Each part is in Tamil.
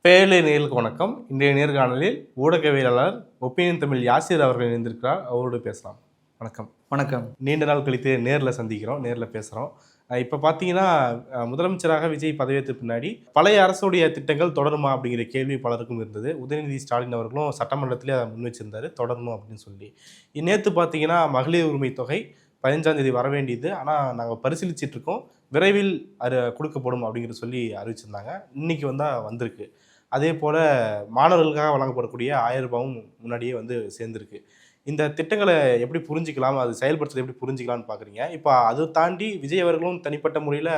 பேரலை நேயர்களுக்கு வணக்கம். இன்றைய நேர்காணலில் ஊடகவியலாளர் ஒப்பீனியன் தமிழ் யாசிர் அவர்கள் இணைந்திருக்கிறார். அவரோடு பேசலாம். வணக்கம். வணக்கம். நீண்ட நாள் கழித்து நேரில் சந்திக்கிறோம், நேரில் பேசுகிறோம். இப்போ பார்த்தீங்கன்னா, முதலமைச்சராக விஜய் பதவியேற்ற பின்னாடி பழைய அரசுடைய திட்டங்கள் தொடருமா அப்படிங்கிற கேள்வி பலருக்கும் இருந்தது. உதயநிதி ஸ்டாலின் அவர்களும் சட்டமன்றத்திலே அதை முன் வச்சிருந்தார், தொடரணும் அப்படின்னு சொல்லி. நேற்று பார்த்தீங்கன்னா, மகளிர் உரிமை தொகை 15ஆம் தேதி வர வேண்டியது, ஆனால் நாங்கள் பரிசீலிச்சிட்டு இருக்கோம், விரைவில் அது கொடுக்கப்படும் அப்படிங்கிற சொல்லி அறிவிச்சிருந்தாங்க. இன்னைக்கு வந்திருக்கு. அதே போல் மாணவர்களுக்காக வழங்கப்படக்கூடிய 1000 ரூபாயும் முன்னாடியே சேர்ந்துருக்கு. இந்த திட்டங்களை எப்படி புரிஞ்சிக்கலாம், அது செயல்படுத்துறது எப்படி புரிஞ்சிக்கலாம்னு பார்க்குறீங்க? இப்போ அதை தாண்டி விஜய் அவர்களும் தனிப்பட்ட முறையில்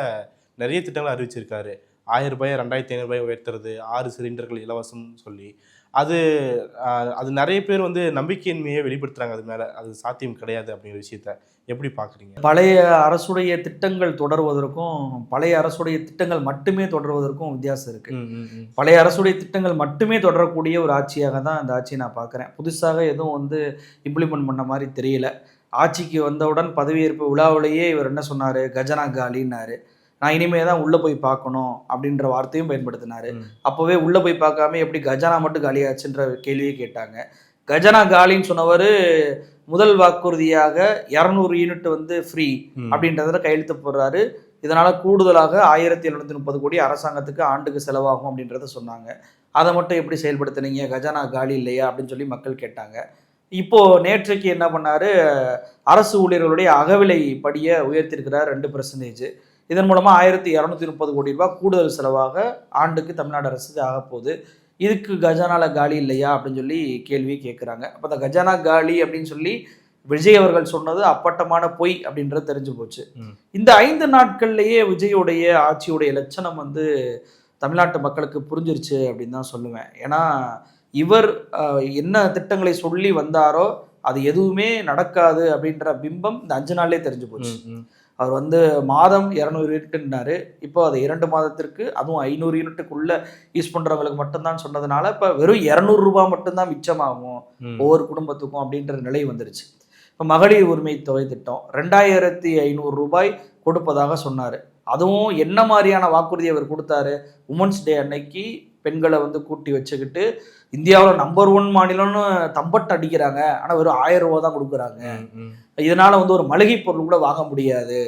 நிறைய திட்டங்களை அறிவிச்சிருக்காரு. 1000 ரூபாயை 2500 உயர்த்துறது, 6 சிலிண்டர்கள் இலவசம்னு சொல்லி. அது அது நிறைய பேர் நம்பிக்கையின்மையை வெளிப்படுத்துகிறாங்க. அது மேலே அது சாத்தியம் கிடையாது அப்படிங்கிற விஷயத்த எப்படி பார்க்குறீங்க? பழைய அரசுடைய திட்டங்கள் தொடர்வதற்கும் பழைய அரசுடைய திட்டங்கள் மட்டுமே தொடர்வதற்கும் வித்தியாசம் இருக்குது. பழைய அரசுடைய திட்டங்கள் மட்டுமே தொடரக்கூடிய ஒரு ஆட்சியாக தான் இந்த ஆட்சியை நான் பார்க்குறேன். புதுசாக எதுவும் இம்ப்ளிமெண்ட் பண்ண மாதிரி தெரியல. ஆட்சிக்கு வந்தவுடன் பதவியேற்பு விழாவிலேயே இவர் என்ன சொன்னார், கஜனா காலின்னாரு. நான் இனிமே தான் உள்ளே போய் பார்க்கணும் அப்படின்ற வார்த்தையும் பயன்படுத்தினார். அப்போவே உள்ளே போய் பார்க்காம எப்படி கஜானா மட்டும் காலியாச்சுன்ற கேள்வியை கேட்டாங்க. கஜனா காலின்னு சொன்னவர் முதல் வாக்குறுதியாக 200 யூனிட் ஃப்ரீ அப்படின்றதுல கையெழுத்து போடுறாரு. இதனால் கூடுதலாக 1730 கோடி அரசாங்கத்துக்கு ஆண்டுக்கு செலவாகும் அப்படின்றத சொன்னாங்க. அதை மட்டும் எப்படி செயல்படுத்தினீங்க, கஜானா காலி இல்லையா அப்படின்னு சொல்லி மக்கள் கேட்டாங்க. இப்போது நேற்றைக்கு என்ன பண்ணார், அரசு ஊழியர்களுடைய அகவிலை படியை உயர்த்திருக்கிறார் 2%. இதன் மூலமாக 1230 கோடி ரூபாய் கூடுதல் செலவாக ஆண்டுக்கு தமிழ்நாடு அரசுக்கு ஆகப்போகுது. இதுக்கு கஜானால காலி இல்லையா அப்படின்னு சொல்லி கேள்வி கேட்குறாங்க. அப்போ அந்த கஜானா காலி அப்படின்னு சொல்லி விஜய் அவர்கள் சொன்னது அப்பட்டமான பொய் அப்படின்றது தெரிஞ்சு போச்சு. இந்த 5 நாட்கள்லேயே விஜயோடைய ஆட்சியுடைய லட்சணம் தமிழ்நாட்டு மக்களுக்கு புரிஞ்சிருச்சு அப்படின்னு தான் சொல்லுவேன். ஏன்னா இவர் என்ன திட்டங்களை சொல்லி வந்தாரோ அது எதுவுமே நடக்காது அப்படின்ற பிம்பம் இந்த 5 நாள்லேயே தெரிஞ்சு போச்சு. அவர் மாதம் 200 யூனிட்னாரு. இப்போ அதை 2 மாதத்திற்கு, அதுவும் 500 யூனிட்டுக்குள்ளே யூஸ் பண்ணுறவங்களுக்கு மட்டும்தான் சொன்னதுனால இப்போ வெறும் 200 ரூபாய் மட்டும்தான் மிச்சமாகும் ஒவ்வொரு குடும்பத்துக்கும் அப்படின்ற நிலை வந்துருச்சு. இப்போ மகளிர் உரிமை தொகை திட்டம் 2500 ரூபாய் கொடுப்பதாக சொன்னார். அதுவும் என்ன மாதிரியான வாக்குறுதி அவர் கொடுத்தாரு, உமன்ஸ் டே அன்னைக்கு பெண்களை கூட்டி வச்சுக்கிட்டு இந்தியாவில் நம்பர் 1 மாநிலம்னு தம்பட்டு அடிக்கிறாங்க, ஆனால் வெறும் 1000 ரூபா தான் கொடுக்குறாங்க. இதனால ஒரு மளிகை பொருள் கூட வாங்க முடியாது,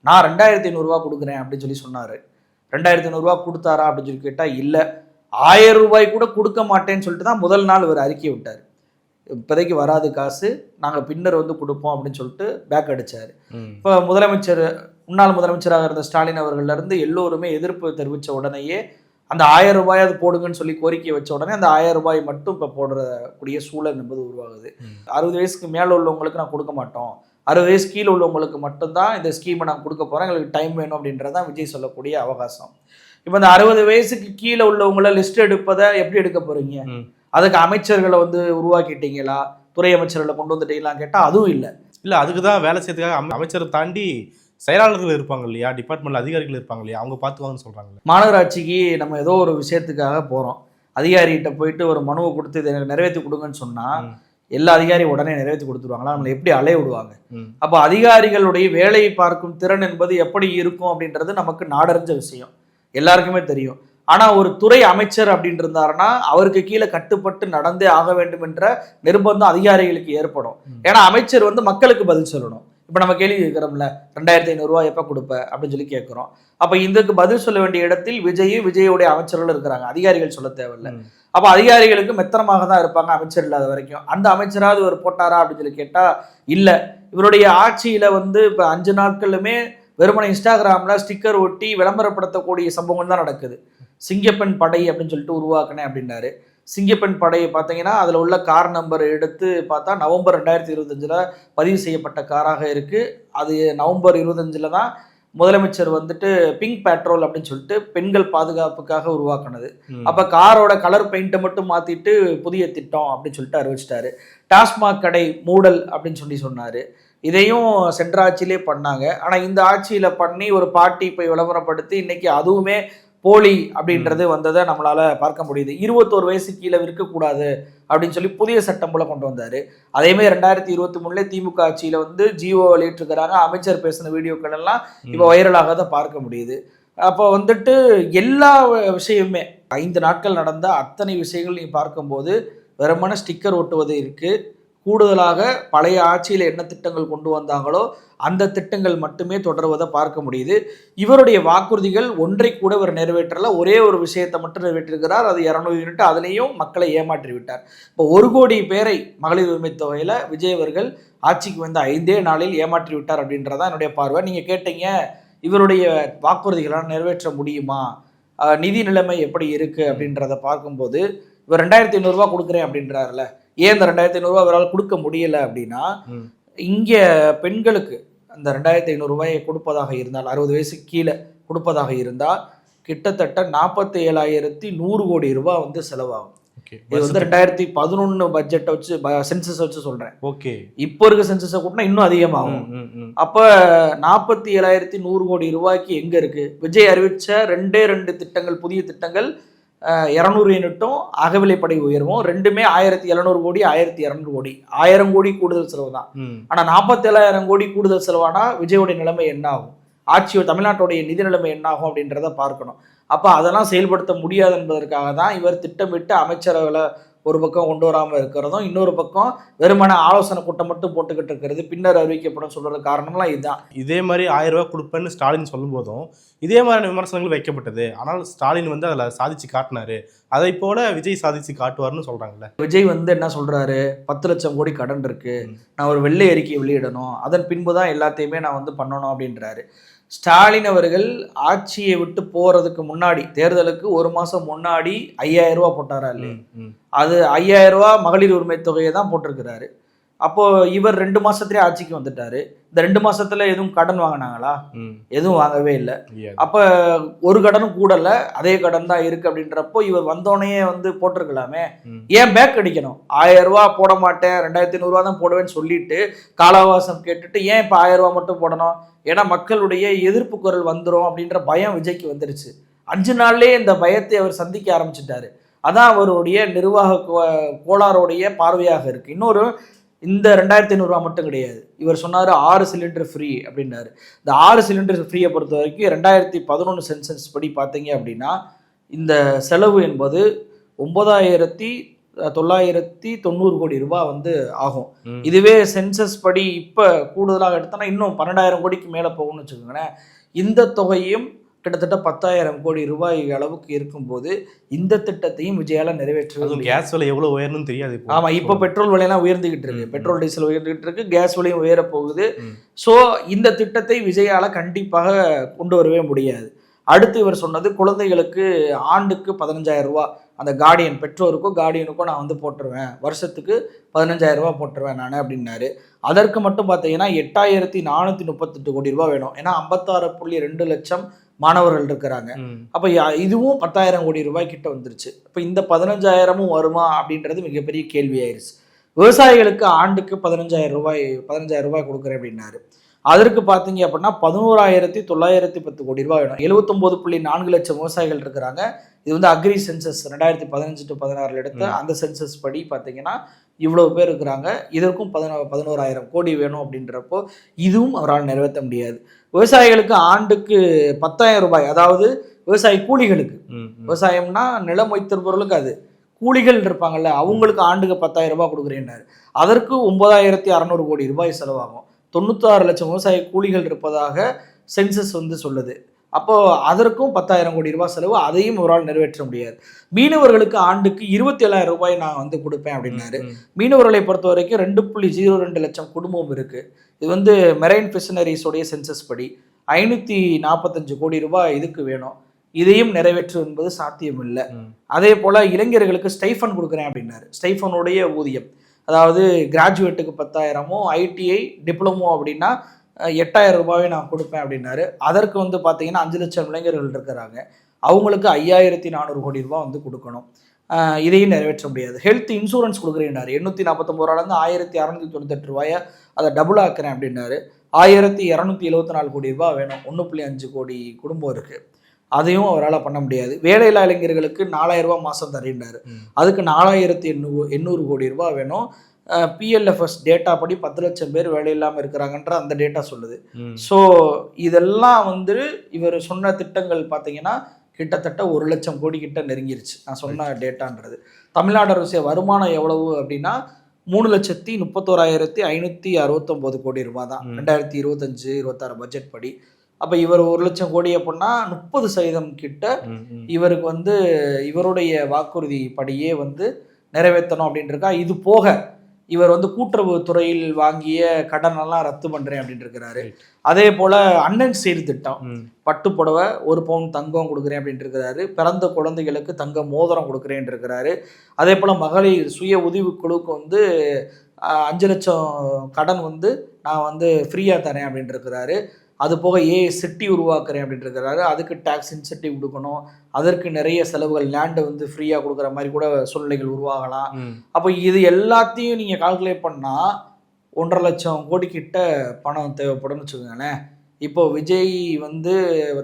நான் 2500 ரூபா கொடுக்குறேன் அப்படின்னு சொல்லி சொன்னார். 2500 ரூபா கொடுத்தாரா அப்படின்னு சொல்லி கேட்டால் இல்லை, 1000 ரூபாய் கூட கொடுக்க மாட்டேன்னு சொல்லிட்டு தான் முதல் நாள் இவர் அறிக்கை விட்டார். இப்போதைக்கு வராது காசு, நாங்கள் பின்னர் கொடுப்போம் அப்படின்னு சொல்லிட்டு பேக் அடித்தார். இப்போ முன்னாள் முதலமைச்சராக இருந்த ஸ்டாலின் அவர்கள்லேருந்து எல்லோருமே எதிர்ப்பு தெரிவித்த உடனேயே அந்த 1000 ரூபாயாவது போடுங்கன்னு சொல்லி கோரிக்கை வச்ச உடனே அந்த 1000 ரூபாய் மட்டும் இப்போ போடக்கூடிய சூழல் என்பது உருவாகுது. 60 வயசுக்கு மேலே உள்ளவங்களுக்கு நான் கொடுக்க மாட்டோம், 60 வயசு கீழே உள்ளவங்களுக்கு மட்டும்தான் இந்த ஸ்கீமை நான் கொடுக்க போகிறேன், எங்களுக்கு டைம் வேணும் அப்படின்றதான் விஜய் சொல்லக்கூடிய அவகாசம். இப்போ இந்த 60 வயசுக்கு கீழே உள்ளவங்கள லிஸ்ட் எடுப்பதை எப்படி எடுக்க போகிறீங்க? அதுக்கு அமைச்சர்களை உருவாக்கிட்டீங்களா, துறை அமைச்சர்களை கொண்டு வந்துட்டீங்களான்னு கேட்டால் அதுவும் இல்லை. அதுக்கு தான் வேலை செய்யறதுக்காக அமைச்சரை தாண்டி செயலாளர்கள் இருப்பாங்க இல்லையா, டிபார்ட்மெண்ட்ல அதிகாரிகள் இருப்பாங்க இல்லையா, அவங்க பார்த்துக்குவாங்கன்னு சொல்கிறாங்க. மாநகராட்சிக்கு நம்ம ஏதோ ஒரு விஷயத்துக்காக போகிறோம், அதிகாரிகிட்ட போயிட்டு ஒரு மனுவை கொடுத்து இதை எனக்கு நிறைவேற்றி கொடுங்கன்னு சொன்னால் எல்லா அதிகாரியும் உடனே நிறைவேற்றி கொடுத்துருவாங்களா, நம்மளை எப்படி அலைய விடுவாங்க? அப்போ அதிகாரிகளுடைய வேலையை பார்க்கும் திறன் என்பது எப்படி இருக்கும் அப்படின்றது நமக்கு நாடறிஞ்ச விஷயம், எல்லாருக்குமே தெரியும். ஆனால் ஒரு துறை அமைச்சர் அப்படின்னு இருந்தாருன்னா அவருக்கு கீழே கட்டுப்பட்டு நடந்தே ஆக வேண்டும் என்ற நிர்பந்தம் அதிகாரிகளுக்கு ஏற்படும். ஏன்னா அமைச்சர் மக்களுக்கு பதில் சொல்லணும். இப்போ நம்ம கேள்வி கேட்குறோம்ல, 2500 ரூபா எப்போ கொடுப்ப அப்படின்னு சொல்லி கேட்குறோம். அப்போ இதுக்கு பதில் சொல்ல வேண்டிய இடத்தில் விஜயுடைய அமைச்சர்கள் இருக்கிறாங்க, அதிகாரிகள் சொல்ல தேவையில்லை. அப்போ அதிகாரிகளுக்கு மெத்தனமாக தான் இருப்பாங்க அமைச்சர் இல்லாத வரைக்கும். அந்த அமைச்சராவது ஒரு போட்டாரா அப்படின்னு சொல்லி கேட்டால் இல்லை. இவருடைய ஆட்சியில் இப்போ 5 நாட்களுமே வெறுமனை இன்ஸ்டாகிராமில் ஸ்டிக்கர் ஒட்டி விளம்பரப்படுத்தக்கூடிய சம்பவங்கள் தான் நடக்குது. சிங்கப்பெண் படை அப்படின்னு சொல்லிட்டு உருவாக்கினேன் அப்படின்னாரு. சிங்கப்பெண் படையை பார்த்தீங்கன்னா அதில் உள்ள கார் நம்பர் எடுத்து பார்த்தா நவம்பர் 2025 பதிவு செய்யப்பட்ட காராக இருக்குது. அது நவம்பர் 25 தான் முதலமைச்சர் பிங்க் பேட்ரோல் அப்படின்னு சொல்லிட்டு பெண்கள் பாதுகாப்புக்காக உருவாக்குனது. அப்போ காரோட கலர் பெயிண்ட்டை மட்டும் மாற்றிட்டு புதிய திட்டம் அப்படின்னு சொல்லிட்டு அறிவிச்சிட்டாரு. டாஸ்மாக் கடை மூடல் அப்படின்னு சொல்லி சொன்னார். இதையும் சென்ற ஆட்சியிலே பண்ணாங்க. ஆனால் இந்த ஆட்சியில் பண்ணி ஒரு பார்ட்டி போய் விளம்பரப்படுத்தி இன்னைக்கு அதுவுமே போலி அப்படின்றது வந்ததை நம்மளால பார்க்க முடியுது. 21 வயசு கீழே இருக்கக்கூடாது அப்படின்னு சொல்லி புதிய சட்டம் போல கொண்டு வந்தாரு. அதேமாதிரி 2023 திமுக ஆட்சியில ஜிஓ வெளியிட்டிருக்கிறாங்க. அமைச்சர் பேசின வீடியோக்கள் எல்லாம் இப்போ வைரலாக தான் பார்க்க முடியுது. அப்போ வந்துட்டு எல்லா விஷயமுமே 5 நாட்கள் நடந்த அத்தனை விஷயங்கள் நீ பார்க்கும்போது வெறுமன ஸ்டிக்கர் ஒட்டுவது இருக்குது. கூடுதலாக பழைய ஆட்சியில் என்ன திட்டங்கள் கொண்டு வந்தாங்களோ அந்த திட்டங்கள் மட்டுமே தொடர்வதை பார்க்க முடியுது. இவருடைய வாக்குறுதிகள் ஒன்றை கூட இவர் நிறைவேற்றல. ஒரே ஒரு விஷயத்தை மட்டும் நிறைவேற்றிருக்கிறார். அது 200 யூனிட். அதுலேயும் மக்களை ஏமாற்றி விட்டார். இப்போ 1 கோடி பேரை மகளிர் உரிமை தொகையில் விஜய் அவர்கள் ஆட்சிக்கு வந்த 5 நாளில் ஏமாற்றி விட்டார் அப்படின்றதான் என்னுடைய பார்வை. நீங்கள் கேட்டீங்க இவருடைய வாக்குறுதிகளால் நிறைவேற்ற முடியுமா, நிதி நிலைமை எப்படி இருக்குது அப்படின்றத பார்க்கும்போது இவர் 2500 ரூபா கொடுக்குறேன் அப்படின்றாருல. ஏன் இந்த 2500 ரூபா இவரால் கொடுக்க முடியல அப்படின்னா, இங்கே பெண்களுக்கு அந்த 2500 ரூபாயை கொடுப்பதாக இருந்தால் 60 வயசுக்கு கீழே கொடுப்பதாக இருந்தால் கிட்டத்தட்ட 47,100 கோடி ரூபாய் வந்து செலவாகும். இது வந்து 2011 பட்ஜெட்டை வச்சு சென்சஸ் வச்சு சொல்றேன். ஓகே, இப்போ இருக்க சென்சஸை கூட்டினா இன்னும் அதிகமாகும். அப்ப 47,100 கோடி ரூபாய்க்கு எங்க இருக்கு? விஜய் அறிவிச்ச 2 திட்டங்கள், புதிய திட்டங்கள் 200 யூனிட்டும் அகவிலைப்படை உயர்வும், ரெண்டுமே 1,700 கோடி 1,200 கோடி 1000 கோடி கூடுதல் செலவு தான். ஆனா 47,000 கோடி கூடுதல் செலவானா விஜயோடைய நிலைமை என்ன ஆகும், தமிழ்நாட்டுடைய நிதி நிலைமை என்ன ஆகும் அப்படின்றத பார்க்கணும். அப்போ அதெல்லாம் செயல்படுத்த முடியாது என்பதற்காக தான் இவர் திட்டமிட்டு அமைச்சரவையில் ஒரு பக்கம் கொண்டு வராமல் இருக்கிறதும், இன்னொரு பக்கம் வெறுமன ஆலோசனை கூட்டம் மட்டும் போட்டுக்கிட்டு இருக்கிறது, பின்னர் அறிவிக்கப்படும் சொல்றது காரணம்லாம் இதுதான். இதே மாதிரி 1000 ரூபாய் கொடுப்பேன்னு ஸ்டாலின் சொல்லும் போதும் இதே மாதிரியான விமர்சனங்கள் வைக்கப்பட்டது. ஆனால் ஸ்டாலின் வந்து அதில் சாதிச்சு காட்டினாரு. அதை போல விஜய் சாதிச்சு காட்டுவார்னு சொல்றாங்கல்ல. விஜய் வந்து என்ன சொல்றாரு, 10 லட்சம் கோடி கடன் இருக்கு, நான் ஒரு வெள்ளை அறிக்கை வெளியிடணும், அதன் பின்பு தான் எல்லாத்தையுமே நான் வந்து பண்ணணும் அப்படின்றாரு. ஸ்டாலின் அவர்கள் ஆட்சியை விட்டு போறதுக்கு முன்னாடி, தேர்தலுக்கு 1 மாசம் முன்னாடி 5,000 ரூபா போட்டாரா இல்லையா? அது 5,000 ரூபா மகளிர் உரிமை தொகையை தான் போட்டிருக்கிறாரு. அப்போ இவர் 2 மாசத்துலயே ஆட்சிக்கு வந்துட்டாரு. இந்த 2 மாசத்துல எதுவும் கடன் வாங்கினாங்களா? எதுவும் வாங்கவே இல்லை. அப்ப ஒரு கடனும் கூடல, அதே கடன் தான் இருக்கு. அப்படின்றப்போ இவர் வந்தோடனே வந்து போட்டிருக்கலாமே. ஏன் பேக் அடிக்கணும்? 1000 ரூபா போட மாட்டேன், 2,500 ரூபா தான் போடுவேன்னு சொல்லிட்டு காலாவாசம் கேட்டுட்டு ஏன் இப்போ 1000 ரூபா மட்டும் போடணும்? ஏன்னா மக்களுடைய எதிர்ப்பு குரல் வந்துடும் அப்படின்ற பயம் விஜய்க்கு வந்துருச்சு. 5 நாள்லேயே இந்த பயத்தை அவர் சந்திக்க ஆரம்பிச்சிட்டாரு. அதான் அவருடைய நிர்வாக கோளாறுடைய பார்வையாக இருக்கு. இன்னொரு, இந்த 2,500 ரூபா மட்டும் கிடையாது. இவர் சொன்னார் 6 சிலிண்டர் ஃப்ரீ அப்படின்னாரு. இந்த 6 சிலிண்டர் ஃப்ரீயை பொறுத்த வரைக்கும் 2011 சென்சஸ் படி பார்த்தீங்க அப்படின்னா இந்த செலவு என்பது 9,990 கோடி ரூபாய் வந்து ஆகும். இதுவே சென்சஸ் படி இப்போ கூடுதலாக எடுத்தோன்னா இன்னும் 12,000 கோடிக்கு மேலே போகும்னு வச்சுக்கோங்களேன். இந்த தொகையும் கிட்டத்தட்ட 10,000 கோடி ரூபாய் அளவுக்கு இருக்கும்போது இந்த திட்டத்தையும் விஜயால நிறைவேற்ற, கேஸ் விலை எவ்வளவு உயரணும்னு தெரியாது. ஆமா, இப்போ பெட்ரோல் விலையெல்லாம் உயர்ந்துகிட்டு இருக்கு, பெட்ரோல் டீசல் உயர்ந்துகிட்டு இருக்கு, கேஸ் விலையும் உயர போகுது. ஸோ இந்த திட்டத்தை விஜயால கண்டிப்பாக கொண்டு வரவே முடியாது. அடுத்து இவர் சொன்னது குழந்தைகளுக்கு ஆண்டுக்கு 15,000 ரூபா, அந்த கார்டியன் பெற்றோருக்கோ கார்டியனுக்கோ நான் வந்து போட்டுருவேன், வருஷத்துக்கு 15,000 ரூபா போட்டுருவேன் நான் அப்படின்னாரு. அதற்கு மட்டும் பார்த்தீங்கன்னா 8,438 கோடி ரூபாய் வேணும். ஏன்னா 56.2 லட்சம் மாணவர்கள் இருக்கிறாங்க. அப்போ இதுவும் 10,000 கோடி ரூபாய் கிட்ட வந்துருச்சு. இப்போ இந்த 15,000 வருமா அப்படின்றது மிகப்பெரிய கேள்வி ஆயிடுச்சு. விவசாயிகளுக்கு ஆண்டுக்கு 15,000 ரூபாய் கொடுக்குறேன் அப்படின்னாரு. அதற்கு பார்த்தீங்க அப்படின்னா 11,910 கோடி ரூபாய் வேணும். 79.4 லட்சம் விவசாயிகள் இருக்கிறாங்க. இது வந்து அக்ரி சென்சஸ் 2015 to 16 எடுத்த அந்த சென்சஸ் படி பார்த்தீங்கன்னா இவ்வளவு பேர் இருக்கிறாங்க. இதற்கும் 11,000 கோடி வேணும் அப்படின்றப்போ இதுவும் அவரால் நிறைவேற்ற முடியாது. விவசாயிகளுக்கு ஆண்டுக்கு 10,000 ரூபாய், அதாவது விவசாய கூலிகளுக்கு, விவசாயம்னா நிலம் வைத்திருப்பவர்களுக்கு, அது கூலிகள் இருப்பாங்கல்ல அவங்களுக்கு ஆண்டுக்கு 10,000 ரூபாய் கொடுக்குறேன்னாரு. அதற்கு 9,600 கோடி ரூபாய் செலவாகும். 96 லட்சம் விவசாய கூலிகள் இருப்பதாக சென்சஸ் வந்து சொல்லுது. அப்போ அதற்கும் 10,000 கோடி ரூபாய் செலவு, அதையும் அவரால் நிறைவேற்ற முடியாது. மீனவர்களுக்கு ஆண்டுக்கு 27,000 ரூபாய் நான் வந்து கொடுப்பேன் அப்படின்னாரு. மீனவர்களை பொறுத்த வரைக்கும் 2.02 லட்சம் குடும்பம் இருக்கு. இது வந்து மெரைன் ஃபிஷனரிஸோடைய சென்சஸ் படி 545 கோடி ரூபாய் இதுக்கு வேணும். இதையும் நிறைவேற்று என்பது சாத்தியம் இல்லை. அதே போல இளைஞர்களுக்கு ஸ்டைஃபன் கொடுக்குறேன் அப்படின்னாரு. ஸ்டைஃபனுடைய ஊதியம், அதாவது கிராஜுவேட்டுக்கு 10,000, ஐடிஐ டிப்ளமோ அப்படின்னா 8,000 ரூபாயை நான் கொடுப்பேன் அப்படின்னாரு. அதற்கு வந்து பார்த்தீங்கன்னா 5 லட்சம் இளைஞர்கள் இருக்கிறாங்க, அவங்களுக்கு 5,400 கோடி ரூபாய் வந்து கொடுக்கணும். இதையும் நிறைவேற்ற முடியாது. Health insurance கொடுக்குறேன்னாரு. 849 ரூபாயிலேருந்து 1,698 ரூபாயை அதை டபுள் ஆக்குறேன் அப்படின்னாரு. 1,274 கோடி ரூபாய் வேணும். 1.5 கோடி குடும்பம் இருக்குது, அதையும் அவரால் பண்ண முடியாது. வேலையில்லா இளைஞர்களுக்கு 4,000 ரூபாய் மாதம் தரேன்னாரு. அதுக்கு 4,800 கோடி ரூபாய் வேணும். பிஎல்எஃப்எஸ் டேட்டா படி 10 லட்சம் பேர் வேலை இல்லாமல் இருக்கிறாங்கன்ற அந்த டேட்டா சொல்லுது. ஸோ இதெல்லாம் வந்து இவர் சொன்ன திட்டங்கள் பார்த்தீங்கன்னா கிட்டத்தட்ட 1 லட்சம் கோடி கிட்ட நெருங்கிருச்சு. நான் சொன்ன டேட்டான்றது. தமிழ்நாடு அரசு வருமானம் எவ்வளவு அப்படின்னா 3,31,569 கோடி ரூபாய் தான் 2025-26 பட்ஜெட் படி. அப்போ இவர் 1 லட்சம் கோடி அப்படின்னா 30% கிட்ட இவருக்கு வந்து இவருடைய வாக்குறுதி படியே வந்து நிறைவேற்றணும் அப்படின்ட்டு இது போக இவர் வந்து கூட்டுறவு துறையில் வாங்கிய கடனெல்லாம் ரத்து பண்ணுறேன் அப்படின்ட்டு இருக்கிறாரு. அதே போல் அண்ணன் சீர்திட்டம், பட்டு புடவை 1 பவுன் தங்கம் கொடுக்குறேன் அப்படின்ட்டு இருக்கிறாரு. பிறந்த குழந்தைகளுக்கு தங்க மோதிரம் கொடுக்குறேன் இருக்கிறாரு. அதே போல் மகளிர் சுய உதவி குழுக்கு வந்து 5 லட்சம் கடன் வந்து நான் வந்து ஃப்ரீயாக தரேன் அப்படின்ட்டு இருக்கிறாரு. அது போக சிட்டி உருவாக்குறேன் அப்படின்ட்டு இருக்கிறாரு. அதுக்கு டேக்ஸ் இன்சென்டிவ் கொடுக்கணும், அதற்கு நிறைய செலவுகள், லேண்டு வந்து ஃப்ரீயாக கொடுக்குற மாதிரி கூட சூழ்நிலைகள் உருவாகலாம். அப்போ இது எல்லாத்தையும் நீங்கள் கால்குலேட் பண்ணால் 1.5 லட்சம் கோடி கிட்ட பணம் தேவைப்படும்னு வச்சுக்கோங்களேன். இப்போ விஜய் வந்து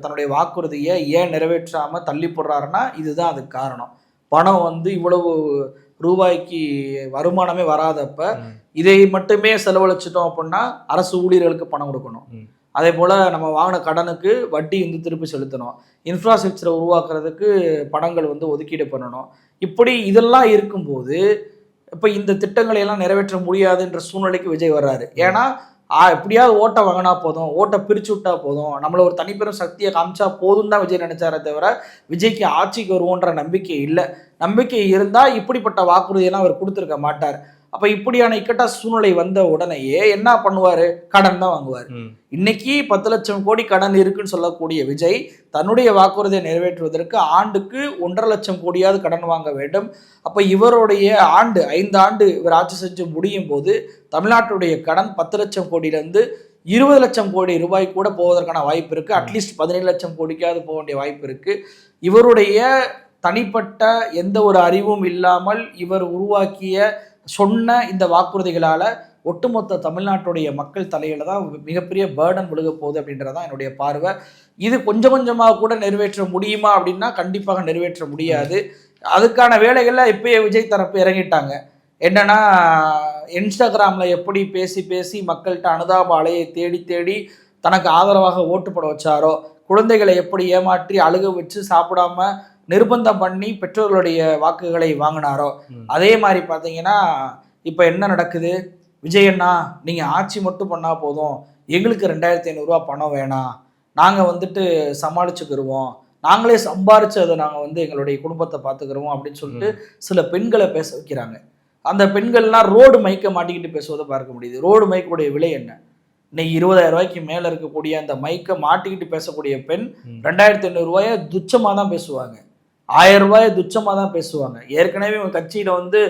தன்னுடைய வாக்குறுதியை ஏன் நிறைவேற்றாமல் தள்ளி போடுறாருன்னா இதுதான் அதுக்கு காரணம். பணம் வந்து இவ்வளவு ரூபாய்க்கு வருமானமே வராதப்ப இதை மட்டுமே செலவழிச்சிட்டோம் அப்படின்னா அரசு ஊழியர்களுக்கு பணம் கொடுக்கணும். அதே போல் நம்ம வாங்கின கடனுக்கு வட்டி வந்து திருப்பி செலுத்தணும், இன்ஃப்ராஸ்ட்ரக்சரை உருவாக்குறதுக்கு பணங்கள் வந்து ஒதுக்கீடு பண்ணணும். இப்படி இதெல்லாம் இருக்கும்போது இப்போ இந்த திட்டங்களை எல்லாம் நிறைவேற்ற முடியாதுன்ற சூழ்நிலைக்கு விஜய் வர்றாரு. ஏன்னா எப்படியாவது ஓட்டை வாங்கினா போதும், ஓட்டை பிரித்து விட்டா போதும், நம்மளை ஒரு தனிப்பெரும் சக்தியை காமிச்சா போதும் தான் விஜய் நினைச்சாரே தவிர விஜய்க்கு ஆட்சிக்கு வருவோன்ற நம்பிக்கை இல்லை. நம்பிக்கை இருந்தால் இப்படிப்பட்ட வாக்குறுதியெல்லாம் அவர் கொடுத்துருக்க மாட்டார். அப்போ இப்படியான இக்கட்ட சூழ்நிலை வந்த உடனேயே என்ன பண்ணுவார்? கடன் தான் வாங்குவார். இன்னைக்கு 10 லட்சம் கோடி கடன் இருக்குன்னு சொல்லக்கூடிய விஜய் தன்னுடைய வாக்குறுதியை நிறைவேற்றுவதற்கு ஆண்டுக்கு 1.5 லட்சம் கோடியாவது கடன் வாங்க வேண்டும். அப்போ இவருடைய 5 ஆண்டு இவர் ஆட்சி செஞ்சு முடியும் போது தமிழ்நாட்டுடைய கடன் 10 லட்சம் கோடியிலேருந்து 20 லட்சம் கோடி ரூபாய் கூட போவதற்கான வாய்ப்பு இருக்குது. அட்லீஸ்ட் 17 லட்சம் கோடிக்காவது போக வேண்டிய வாய்ப்பு இருக்குது. இவருடைய தனிப்பட்ட எந்த ஒரு அறிவும் இல்லாமல் இவர் உருவாக்கிய சொன்ன இந்த வாக்குறுதிகளால் ஒட்டுமொத்த தமிழ்நாட்டுடைய மக்கள் தலையில தான் மிகப்பெரிய பேர்டன் விழுக போகுது அப்படின்றதான் என்னுடைய பார்வை. இது கொஞ்சம் கொஞ்சமாக கூட நிறைவேற்ற முடியுமா அப்படின்னா கண்டிப்பாக நிறைவேற்ற முடியாது. அதுக்கான வேலைகளில் இப்பயே விஜய் தரப்பு இறங்கிட்டாங்க. என்னன்னா இன்ஸ்டாகிராமில் எப்படி பேசி பேசி மக்கள்கிட்ட அனுதாப அலையை தேடி தேடி தனக்கு ஆதரவாக ஓட்டு போட வச்சாரோ, குழந்தைகளை எப்படி ஏமாற்றி அழுக வச்சு சாப்பிடாம நிர்பந்தம் பண்ணி பெற்றோர்களுடைய வாக்குகளை வாங்கினாரோ, அதே மாதிரி பார்த்தீங்கன்னா இப்போ என்ன நடக்குது? விஜய் அண்ணா நீங்கள் ஆட்சி மட்டும் பண்ணால் போதும், எங்களுக்கு 2,500 ரூபா பணம் வேணாம், நாங்கள் வந்துட்டு சமாளிச்சுக்கிடுவோம், நாங்களே சம்பாரிச்சு அதை நாங்கள் வந்து எங்களுடைய குடும்பத்தை பார்த்துக்கிறோம் அப்படின்னு சொல்லிட்டு சில பெண்களை பேச வைக்கிறாங்க. அந்த பெண்கள்லாம் ரோடு மைக்கை மாட்டிக்கிட்டு பேசுவதை பார்க்க முடியுது. ரோடு மைக்குடைய விலை என்ன? இன்னைக்கு 20,000 ரூபாய்க்கு மேலே இருக்கக்கூடிய அந்த மைக்கை மாட்டிக்கிட்டு பேசக்கூடிய பெண் 2,500 ரூபாயை துச்சமாக தான் பேசுவாங்க, 1000 ரூபாயை துச்சமாக தான் பேசுவாங்க. ஏற்கனவே உங்கள் கட்சியில் வந்து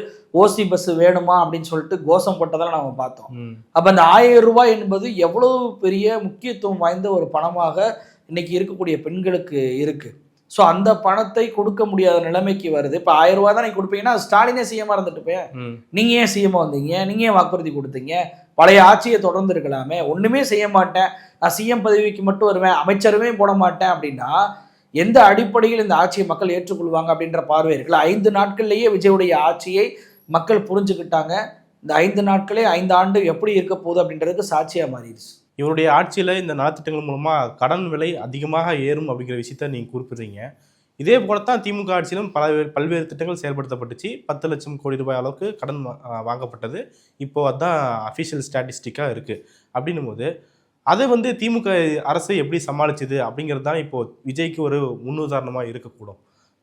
ஓசி பஸ் வேணுமா அப்படின்னு சொல்லிட்டு கோஷம் போட்டதெல்லாம் நம்ம பார்த்தோம். அப்போ அந்த 1000 ரூபாய் என்பது எவ்வளவு பெரிய முக்கியத்துவம் வாய்ந்த ஒரு பணமாக இன்னைக்கு இருக்கக்கூடிய பெண்களுக்கு இருக்குது. ஸோ அந்த பணத்தை கொடுக்க முடியாத நிலைமைக்கு வருது. இப்போ 1000 ரூபா தான் நீங்கள் கொடுப்பீங்கன்னா ஸ்டாலினே சிஎம்மாக இருந்துட்டு போய் நீங்கள் ஏன் சிஎம்மாக வந்தீங்க? நீங்கள் ஏன் வாக்குறுதி கொடுத்தீங்க? பழைய ஆட்சியை தொடர்ந்து இருக்கலாமே. ஒன்றுமே செய்ய மாட்டேன், நான் சிஎம் பதவிக்கு மட்டும் வருவேன், அமைச்சருமே போட மாட்டேன் அப்படின்னா எந்த அடிப்படையில் இந்த ஆட்சியை மக்கள் ஏற்றுக்கொள்வாங்க அப்படின்ற பார்வை இருக்குல்ல. 5 நாட்கள்லேயே விஜயுடைய ஆட்சியை மக்கள் புரிஞ்சுக்கிட்டாங்க. இந்த 5 நாட்களே 5 ஆண்டு எப்படி இருக்க போகுது அப்படின்றதுக்கு சாட்சியாக மாறிடுச்சு. இவருடைய ஆட்சியில் இந்த நலத்திட்டங்கள் மூலமாக கடன் விலை அதிகமாக ஏறும் அப்படிங்கிற விஷயத்த நீங்கள் குறிப்பிட்றீங்க. இதே போல தான் திமுக ஆட்சியிலும் பல்வேறு திட்டங்கள் செயல்படுத்தப்பட்டுச்சு. 10 லட்சம் கோடி ரூபாய் அளவுக்கு கடன் வாங்கப்பட்டது. இப்போது அதுதான் அஃபிஷியல் ஸ்டாட்டிஸ்டிக்காக இருக்குது. அப்படின்னும் போது அதை வந்து திமுக அரசு எப்படி சமாளிச்சுது அப்படிங்கிறது தான் இப்போது விஜய்க்கு ஒரு முன்னுதாரணமாக இருக்கக்கூடும்.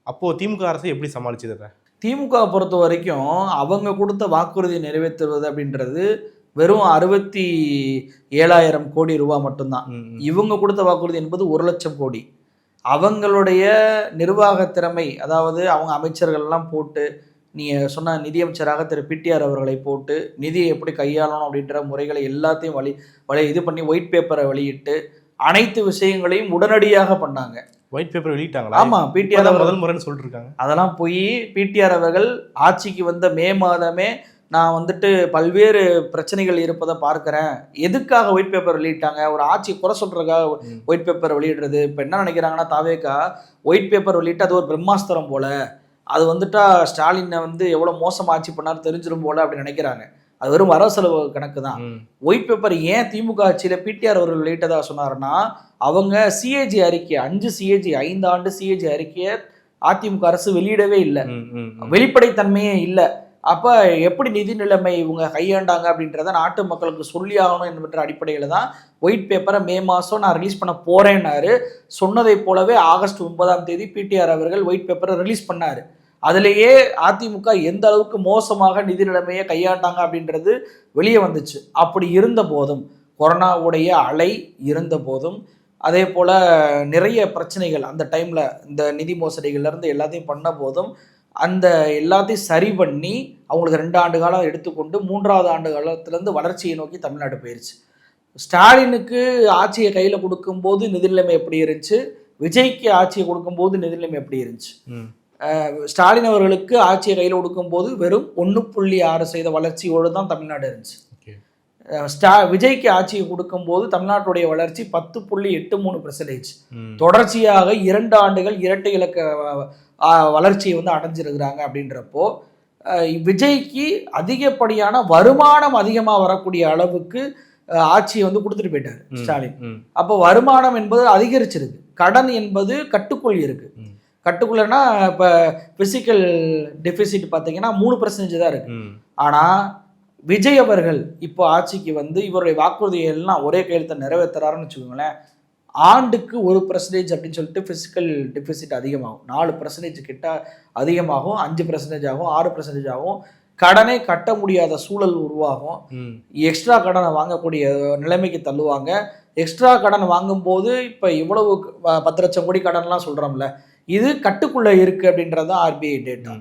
அப்போது திமுக அரசு எப்படி சமாளிச்சது? திமுக பொறுத்த வரைக்கும் அவங்க கொடுத்த வாக்குறுதி நிறைவேற்றுவது அப்படின்றது வெறும் 67,000 கோடி ரூபாய் மட்டும்தான். இவங்க கொடுத்த வாக்குறுதி என்பது 1 லட்சம் கோடி. அவங்களுடைய நிர்வாக திறமை, அதாவது அவங்க அமைச்சர்கள்லாம் போட்டு, நீங்கள் சொன்ன நிதியமைச்சராக திரு பிடிஆர் அவர்களை போட்டு நிதியை எப்படி கையாளணும் அப்படின்ற முறைகளை எல்லாத்தையும் இது பண்ணி ஒயிட் பேப்பரை வெளியிட்டு அனைத்து விஷயங்களையும் உடனடியாக பண்ணாங்க. ஒயிட் பேப்பர் வெளியிட்டாங்களா? ஆமாம், பிடிஆர் முதல் முறைன்னு சொல்லிட்டு இருக்காங்க. அதெல்லாம் போய் பிடிஆர் அவர்கள் ஆட்சிக்கு வந்த மே மாதமே நான் வந்துட்டு பல்வேறு பிரச்சனைகள் இருப்பதை பார்க்குறேன், எதுக்காக ஒயிட் பேப்பர் வெளியிட்டாங்க? ஒரு ஆட்சி குறை சொல்கிறதுக்காக ஒயிட் பேப்பர் வெளியிடுறது. இப்போ என்ன நினைக்கிறாங்கன்னா தாவேக்கா ஒயிட் பேப்பர் வெளியிட்டு அது ஒரு பிரம்மாஸ்திரம் போல், அது வந்துட்டா ஸ்டாலினை வந்து எவ்வளோ மோசமாக ஆட்சி பண்ணார் தெரிஞ்சிடும் போல் அப்படி நினைக்கிறாங்க. அது வெறும் வரவு செலவு கணக்கு தான். ஒயிட் பேப்பர் ஏன் திமுக ஆட்சியில் பிடிஆர் அவர்கள் வெளியிட்டதா சொன்னாருன்னா, அவங்க சிஏஜி அறிக்கை 5 சிஏஜி 5 ஆண்டு சிஏஜி அறிக்கையை அதிமுக அரசு வெளியிடவே இல்லை, வெளிப்படைத்தன்மையே இல்லை. அப்போ எப்படி நிதி நிலைமை இவங்க கையாண்டாங்க அப்படின்றத நாட்டு மக்களுக்கு சொல்லி ஆகணும் என்ற அடிப்படையில் தான் ஒயிட் பேப்பரை மே மாதம் நான் ரிலீஸ் பண்ண போகிறேன்னாரு. சொன்னதை போலவே ஆகஸ்ட் 9 பிடிஆர் அவர்கள் ஒயிட் பேப்பரை ரிலீஸ் பண்ணார். அதிலேயே அதிமுக எந்த அளவுக்கு மோசமாக நிதி நிலைமையை கையாண்டாங்க அப்படின்றது வெளியே வந்துச்சு. அப்படி இருந்த போதும், கொரோனாவுடைய அலை இருந்த போதும், அதே போல் நிறைய பிரச்சனைகள் அந்த டைமில் இந்த நிதி மோசடிகள்லேருந்து எல்லாத்தையும் பண்ண போதும், அந்த எல்லாத்தையும் சரி பண்ணி அவங்களுக்கு 2 ஆண்டு காலம் எடுத்துக்கொண்டு 3வது ஆண்டு காலத்திலேருந்து வளர்ச்சியை நோக்கி தமிழ்நாடு போயிடுச்சு. ஸ்டாலினுக்கு ஆட்சியை கையில் கொடுக்கும்போது நிதி நிலைமை எப்படி இருந்துச்சு, விஜய்க்கு ஆட்சியை கொடுக்கும்போது நிதி நிலைமை எப்படி இருந்துச்சு. ஸ்டாலின் அவர்களுக்கு ஆட்சியை கையில் கொடுக்கும்போது வெறும் 1.6% வளர்ச்சியோடு தான் தமிழ்நாடு இருந்துச்சு. விஜய்க்கு ஆட்சியை கொடுக்கும்போது தமிழ்நாட்டுடைய வளர்ச்சி 10.83%. தொடர்ச்சியாக 2 ஆண்டுகள் இரட்டை இலக்க வளர்ச்சியை வந்து அடைஞ்சிருக்கிறாங்க. அப்படின்றப்போ விஜய்க்கு அதிகப்படியான வருமானம் அதிகமாக வரக்கூடிய அளவுக்கு ஆட்சியை வந்து கொடுத்துட்டு போயிட்டார் ஸ்டாலின். அப்போ வருமானம் என்பது அதிகரிச்சிருக்கு, கடன் என்பது கட்டுக்குள் இருக்கு. கட்டுக்குள்ளனா இப்போ பிசிக்கல் டெபிசிட் பார்த்தீங்கன்னா 3% தான் இருக்கு. ஆனால் விஜய் அவர்கள் இப்போ ஆட்சிக்கு வந்து இவருடைய வாக்குறுதிகள்லாம் ஒரே கையெழுத்தை நிறைவேற்றுறாருன்னு வச்சுக்கோங்களேன், ஆண்டுக்கு 1% அப்படின்னு சொல்லிட்டு பிசிக்கல் டெபிசிட் அதிகமாகும், 4% கிட்ட அதிகமாகும், 5% ஆகும், 6% ஆகும். கடனை கட்ட முடியாத சூழல் உருவாகும், எக்ஸ்ட்ரா கடனை வாங்கக்கூடிய நிலைமைக்கு தள்ளுவாங்க. எக்ஸ்ட்ரா கடன் வாங்கும்போது இப்போ இவ்வளவு 10 லட்சம் கோடி கடன்லாம் சொல்கிறோம்ல, இது கட்டுக்குள்ளே இருக்குது அப்படின்றது தான் ஆர்பிஐ டேட்டா.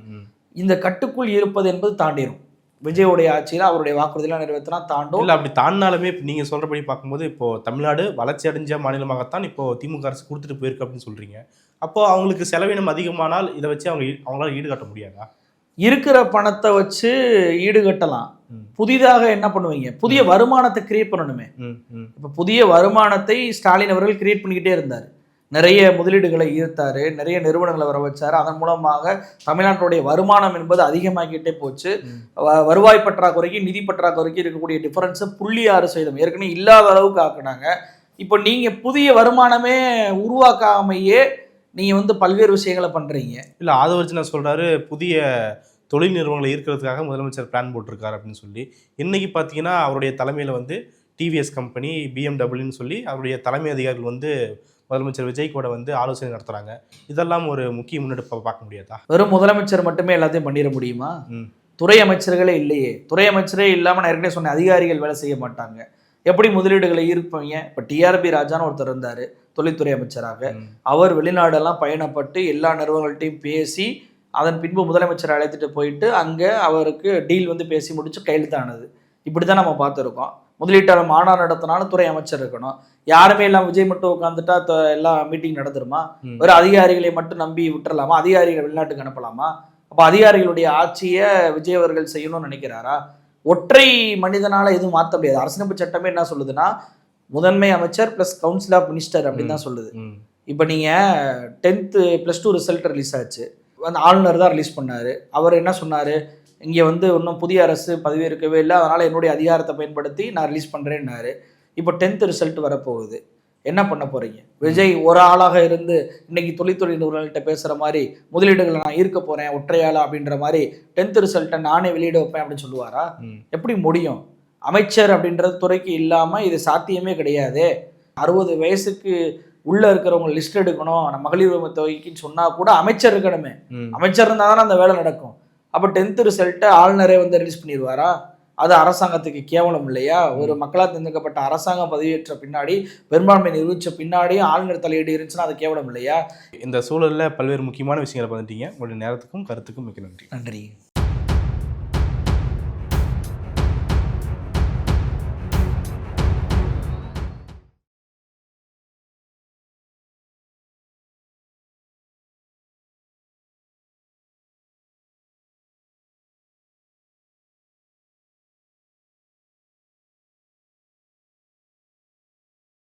இந்த கட்டுக்குள் இருப்பது என்பது தாண்டிடும். விஜயோடைய ஆட்சியில் அவருடைய வாக்குறுதியெல்லாம் நிறைவேற்றினா தாண்டும். இல்லை அப்படி தாண்டினாலுமே நீங்கள் சொல்கிறபடி பார்க்கும்போது இப்போது தமிழ்நாடு வளர்ச்சி அடைஞ்ச மாநிலமாகத்தான் இப்போது திமுக அரசு கொடுத்துட்டு போயிருக்கு அப்படின்னு சொல்கிறீங்க. அப்போது அவங்களுக்கு செலவினம் அதிகமானால் இதை வச்சு அவங்களால ஈடுகட்ட முடியாதா? இருக்கிற பணத்தை வச்சு ஈடுகட்டலாம். புதிதாக என்ன பண்ணுவீங்க, புதிய வருமானத்தை கிரியேட் பண்ணணுமே. இப்போ புதிய வருமானத்தை ஸ்டாலின் அவர்கள் கிரியேட் பண்ணிக்கிட்டே இருந்தார். நிறைய முதலீடுகளை ஈர்த்தாரு, நிறைய நிறுவனங்களை வர வச்சாரு. அதன் மூலமாக தமிழ்நாட்டுடைய வருமானம் என்பது அதிகமாகிட்டே போச்சு. வருவாய் பற்றாக்குறைக்கு நிதி பற்றாக்குறைக்கு இருக்கக்கூடிய டிஃபரன்ஸை 0.6% ஏற்கனவே இல்லாத அளவுக்கு ஆக்குனாங்க. இப்போ நீங்கள் புதிய வருமானமே உருவாக்காமையே நீங்கள் வந்து பல்வேறு விஷயங்களை பண்ணுறீங்க. இல்லை ஆதவர்ஜுனா சொல்கிறாரு புதிய தொழில் நிறுவனங்களை ஈர்க்கிறதுக்காக முதலமைச்சர் பிளான் போட்டிருக்காரு அப்படின்னு சொல்லி. இன்றைக்கி பார்த்தீங்கன்னா அவருடைய தலைமையில் வந்து டிவிஎஸ் கம்பெனி, பிஎம்டபிள்யூன்னு சொல்லி அவருடைய தலைமை அதிகாரிகள் வந்து முதலமைச்சர் விஜய் கூட வந்து ஆலோசனை நடத்துகிறாங்க. இதெல்லாம் ஒரு முக்கிய முன்னெடுப்பை பார்க்க முடியாதா? வெறும் முதலமைச்சர் மட்டுமே எல்லாத்தையும் பண்ணிட முடியுமா? துறை அமைச்சர்களே இல்லையே. துறை அமைச்சரே இல்லாமல் நான் ஏற்கனவே சொன்ன அதிகாரிகள் வேலை செய்ய மாட்டாங்க. எப்படி முதலீடுகளை ஈர்ப்பீங்க? இப்போ டிஆர்பி ராஜான்னு ஒருத்தர் இருந்தார் தொழில்துறை அமைச்சராக. அவர் வெளிநாடெல்லாம் பயணப்பட்டு எல்லா நிறுவனங்கள்ட்டையும் பேசி அதன் பின்பு முதலமைச்சரை அழைத்துட்டு போயிட்டு அங்கே அவருக்கு டீல் வந்து பேசி முடிச்சு கையெழுத்தானது. இப்படி தான் நம்ம பார்த்துருக்கோம். முதலீட்டாளர் மாநாடு நடத்தினாலும் துறை அமைச்சர் இருக்கணும். யாருமே எல்லாம் விஜய் மட்டும் உட்காந்துட்டா எல்லாம் மீட்டிங் நடந்துருமா? ஒரு அதிகாரிகளை மட்டும் நம்பி விட்டுறலாமா? அதிகாரிகளை வெளிநாட்டுக்கு அனுப்பலாமா? அப்போ அதிகாரிகளுடைய ஆட்சியை விஜய் அவர்கள் செய்யணும்னு நினைக்கிறாரா? ஒற்றை மனிதனால எதுவும் மாற்ற முடியாது. அரசியலமைப்பு சட்டமே என்ன சொல்லுதுன்னா முதன்மை அமைச்சர் ப்ளஸ் கவுன்சில் ஆஃப் மினிஸ்டர் அப்படின்னு தான் சொல்லுது. இப்போ நீங்கள் 10th +2 ரிசல்ட் ரிலீஸ் ஆச்சு, வந்து ஆளுநர் தான் ரிலீஸ் பண்ணார். அவர் என்ன சொன்னார், இங்கே வந்து இன்னும் புதிய அரசு பதவியேற்கவே இல்லை, அதனால் என்னுடைய அதிகாரத்தை பயன்படுத்தி நான் ரிலீஸ் பண்ணுறேன்னாரு. இப்போ 10th ரிசல்ட் வரப்போகுது, என்ன பண்ண போகிறீங்க? விஜய் ஒரு ஆளாக இருந்து இன்னைக்கு தொழில்துறை நிறுவனங்கள்கிட்ட பேசுகிற மாதிரி முதலீடுகளை நான் ஈர்க்க போகிறேன் ஒற்றையாளா அப்படின்ற மாதிரி 10th ரிசல்ட்டை நானே வெளியிட வைப்பேன் அப்படின்னு சொல்லுவாரா? எப்படி முடியும்? அமைச்சர் அப்படின்றது துறைக்கு இல்லாமல் இது சாத்தியமே கிடையாது. 60 வயசுக்கு உள்ளே இருக்கிறவங்க லிஸ்ட் எடுக்கணும், நம்ம மகளிர் உரிமை தொகைக்குன்னு சொன்னால் கூட அமைச்சர் இருக்கணுமே. அமைச்சர் இருந்தால் தானே அந்த வேலை நடக்கும். அப்போ 10th ரிசல்ட்டை ஆளுநரே வந்து ரிலீஸ் பண்ணிடுவாரா? அது அரசாங்கத்துக்கு கேவலம் இல்லையா? ஒரு மக்களால் தேர்ந்தெடுக்கப்பட்ட அரசாங்கம் பதவியேற்ற பின்னாடி பெரும்பான்மை நிரூபித்த பின்னாடியும் ஆளுநர் தலையீடு இருந்துச்சுன்னா அது கேவலம் இல்லையா? இந்த சூழலில் பல்வேறு முக்கியமான விஷயங்களை பார்த்துட்டீங்க. உங்களுடைய நேரத்துக்கும் கருத்துக்கும் மிக்க நன்றி. நன்றி.